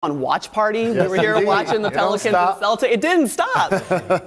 on watch party. Yes, we were here watching the Pelicans and Celtics. It didn't stop.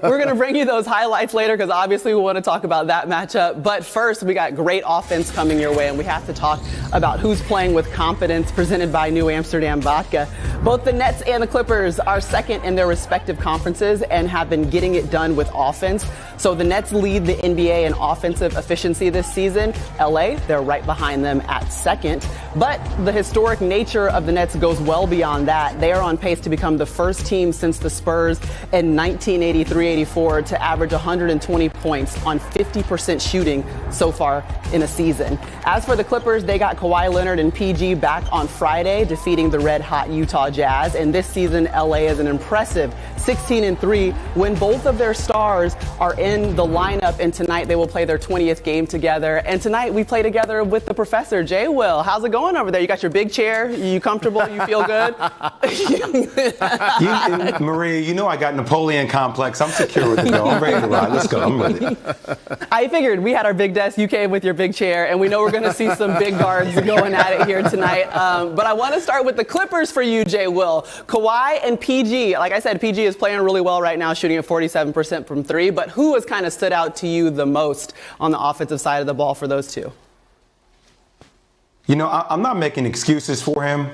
We're going to bring you those highlights later because obviously we want to talk about that matchup. But first, we got great offense coming your way, and we have to talk about who's playing with confidence, presented by New Amsterdam Vodka. Both the Nets and the Clippers are second in their respective conferences and have been getting it done with offense. So the Nets lead the NBA in offensive efficiency this season. LA, they're right behind them at second. But the historic nature of the Nets goes well beyond that. They are on pace to become the first team since the Spurs in 1983-84 to average 120 points on 50% shooting so far in a season. As for the Clippers, they got Kawhi Leonard and PG back on Friday, defeating the red-hot Utah Jazz. And this season, LA is an impressive 16-3 when both of their stars are in the lineup. And tonight they will play their 20th game together. And tonight we play together with the professor, Jay Will. How's it going over there? You got your big chair? You comfortable? You feel good? Maria, you know I got Napoleon complex. I'm secure with it, though. I'm ready to ride. Let's go. I'm ready. I figured we had our big desk. You came with your big chair, and we know we're going to see some big guards going at it here tonight. But I want to start with the Clippers for you, Jay Will. Kawhi and PG. Like I said, PG is playing really well right now, shooting at 47% from three. But who has kind of stood out to you the most on the offensive side of the ball for those two? You know, I'm not making excuses for him.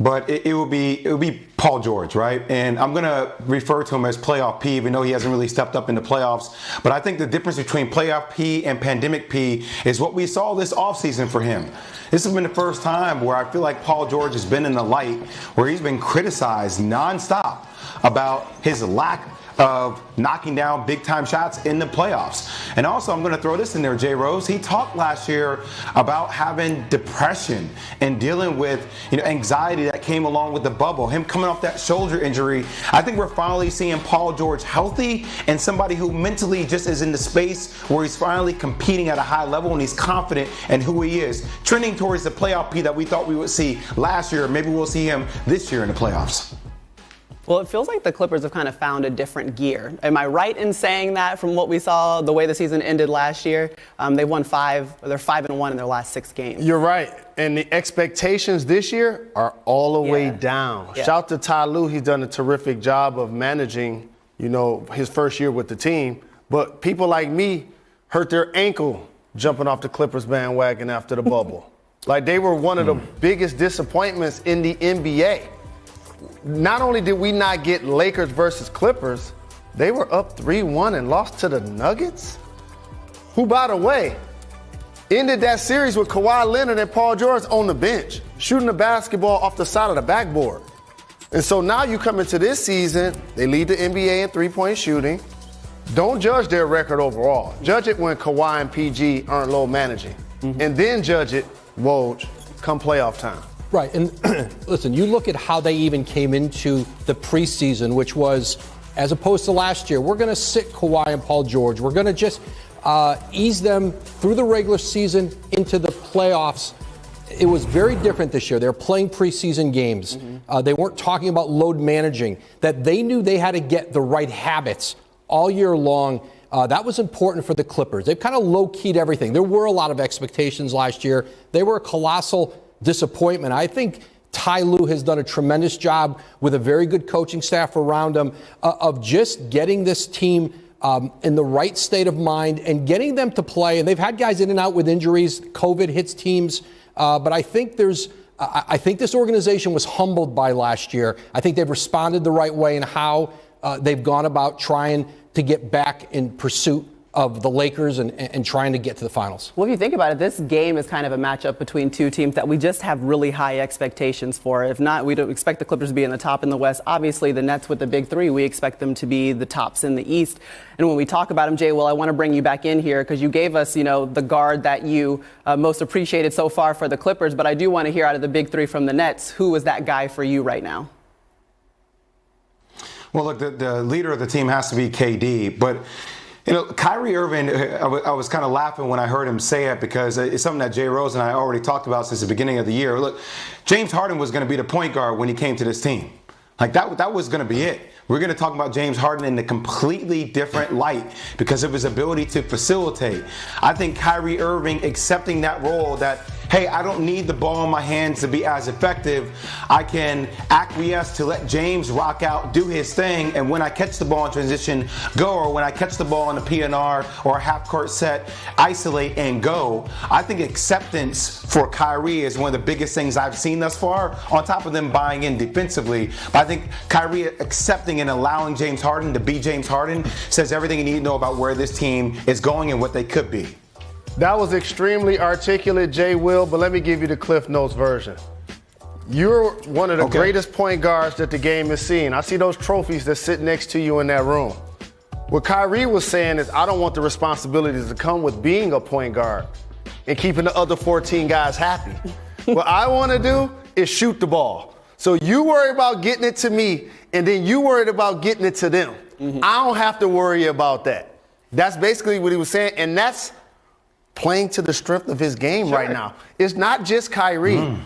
But it would be Paul George, right? And I'm going to refer to him as playoff P, even though he hasn't really stepped up in the playoffs. But I think the difference between playoff P and pandemic P is what we saw this offseason for him. This has been the first time where I feel like Paul George has been in the light, where he's been criticized nonstop about his lack of knocking down big-time shots in the playoffs. And also, I'm going to throw this in there, Jay Rose. He talked last year about having depression and dealing with, anxiety that came along with the bubble. Him coming off that shoulder injury. I think we're finally seeing Paul George healthy and somebody who mentally just is in the space where he's finally competing at a high level and he's confident in who he is. Trending towards the playoff P that we thought we would see last year. Maybe we'll see him this year in the playoffs. Well, it feels like the Clippers have kind of found a different gear. Am I right in saying that from what we saw, the way the season ended last year? They've won they're 5-1 in their last 6 games. You're right. And the expectations this year are all the way down. Yeah. Shout to Ty Lue. He's done a terrific job of managing, his first year with the team. But people like me hurt their ankle jumping off the Clippers bandwagon after the bubble. Like, they were one of the biggest disappointments in the NBA. Not only did we not get Lakers versus Clippers, they were up 3-1 and lost to the Nuggets, who, by the way, ended that series with Kawhi Leonard and Paul George on the bench, shooting the basketball off the side of the backboard. And so now you come into this season, they lead the NBA in three-point shooting. Don't judge their record overall. Judge it when Kawhi and PG aren't low managing. And then judge it, Woj, come playoff time. Right, and listen, you look at how they even came into the preseason, which was, as opposed to last year, we're going to sit Kawhi and Paul George. We're going to just ease them through the regular season into the playoffs. It was very different this year. They're playing preseason games. They weren't talking about load managing, that they knew they had to get the right habits all year long. That was important for the Clippers. They've kind of low-keyed everything. There were a lot of expectations last year. They were a colossal disappointment. I think Ty Lue has done a tremendous job with a very good coaching staff around him of just getting this team in the right state of mind and getting them to play. And they've had guys in and out with injuries. COVID hits teams. But I think I think this organization was humbled by last year. I think they've responded the right way in how they've gone about trying to get back in pursuit of the Lakers and trying to get to the finals. Well, if you think about it, this game is kind of a matchup between two teams that we just have really high expectations for. If not, we don't expect the Clippers to be in the top in the West. Obviously, the Nets with the big three, we expect them to be the tops in the East. And when we talk about them, Jay, well, I want to bring you back in here because you gave us, the guard that you most appreciated so far for the Clippers. But I do want to hear out of the big three from the Nets, who is that guy for you right now? Well, look, the leader of the team has to be KD, but Kyrie Irving, I was kind of laughing when I heard him say it because it's something that Jay Rose and I already talked about since the beginning of the year. Look, James Harden was going to be the point guard when he came to this team. Like that was going to be it. We're going to talk about James Harden in a completely different light because of his ability to facilitate. I think Kyrie Irving accepting that role that hey, I don't need the ball in my hands to be as effective. I can acquiesce to let James rock out, do his thing, and when I catch the ball in transition, go, or when I catch the ball in a PNR or a half-court set, isolate and go. I think acceptance for Kyrie is one of the biggest things I've seen thus far, on top of them buying in defensively. But I think Kyrie accepting and allowing James Harden to be James Harden says everything you need to know about where this team is going and what they could be. That was extremely articulate, Jay Will, but let me give you the Cliff Notes version. You're one of the greatest point guards that the game has seen. I see those trophies that sit next to you in that room. What Kyrie was saying is, I don't want the responsibilities to come with being a point guard and keeping the other 14 guys happy. What I want to do is shoot the ball. So you worry about getting it to me, and then you worried about getting it to them. I don't have to worry about that. That's basically what he was saying, and that's playing to the strength of his game right now. It's not just Kyrie.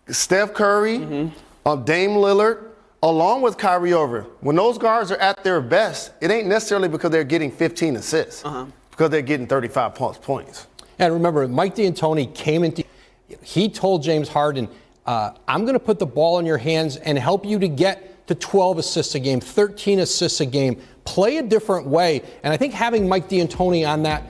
Steph Curry, Dame Lillard, along with Kyrie Irving. When those guards are at their best, it ain't necessarily because they're getting 15 assists, because they're getting 35 plus points. And remember, Mike D'Antoni came into, he told James Harden, I'm going to put the ball in your hands and help you to get to 12 assists a game, 13 assists a game, play a different way. And I think having Mike D'Antoni on that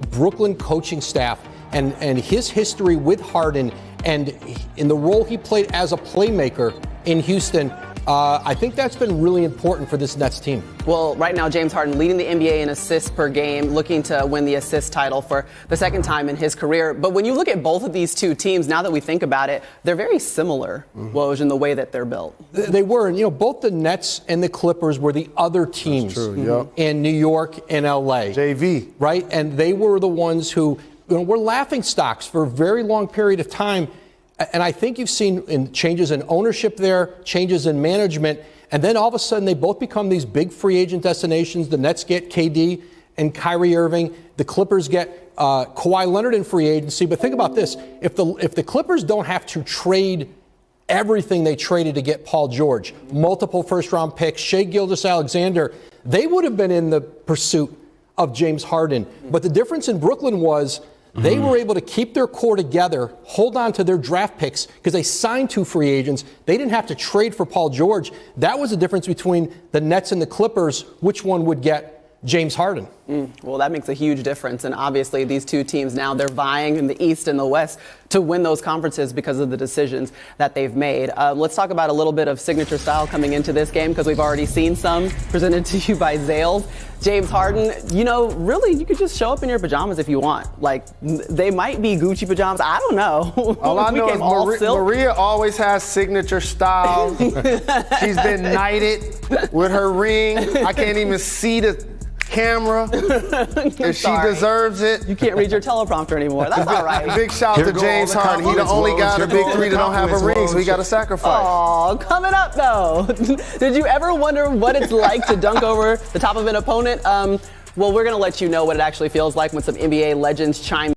Brooklyn coaching staff and his history with Harden and in the role he played as a playmaker in Houston, I think that's been really important for this Nets team. Well, right now, James Harden leading the NBA in assists per game, looking to win the assist title for the second time in his career. But when you look at both of these two teams, now that we think about it, they're very similar, Woj, in the way that they're built. They were. And, both the Nets and the Clippers were the other teams in New York and L.A. JV. Right? And they were the ones who were laughing stocks for a very long period of time. And I think you've seen changes in ownership there, changes in management, and then all of a sudden they both become these big free agent destinations. The Nets get KD and Kyrie Irving. The Clippers get Kawhi Leonard in free agency. But think about this. If the Clippers don't have to trade everything they traded to get Paul George, multiple first-round picks, Shai Gilgeous-Alexander, they would have been in the pursuit of James Harden. But the difference in Brooklyn was they were able to keep their core together, hold on to their draft picks because they signed 2 free agents. They didn't have to trade for Paul George. That was the difference between the Nets and the Clippers. Which one would get James Harden? Well, that makes a huge difference. And obviously these two teams now, they're vying in the East and the West to win those conferences because of the decisions that they've made. Let's talk about a little bit of signature style coming into this game because we've already seen some presented to you by Zales. James Harden, really, you could just show up in your pajamas if you want. Like, they might be Gucci pajamas. I don't know. All I know is Maria always has signature style. She's been knighted with her ring. I can't even see the camera. If she deserves it. You can't read your teleprompter anymore. That's all right. Big shout out to James Harden. He's the only guy in the big three that don't have a ring, so he got to sacrifice. Oh, coming up though. Did you ever wonder what it's like to dunk over the top of an opponent? Well, we're going to let you know what it actually feels like when some NBA legends chime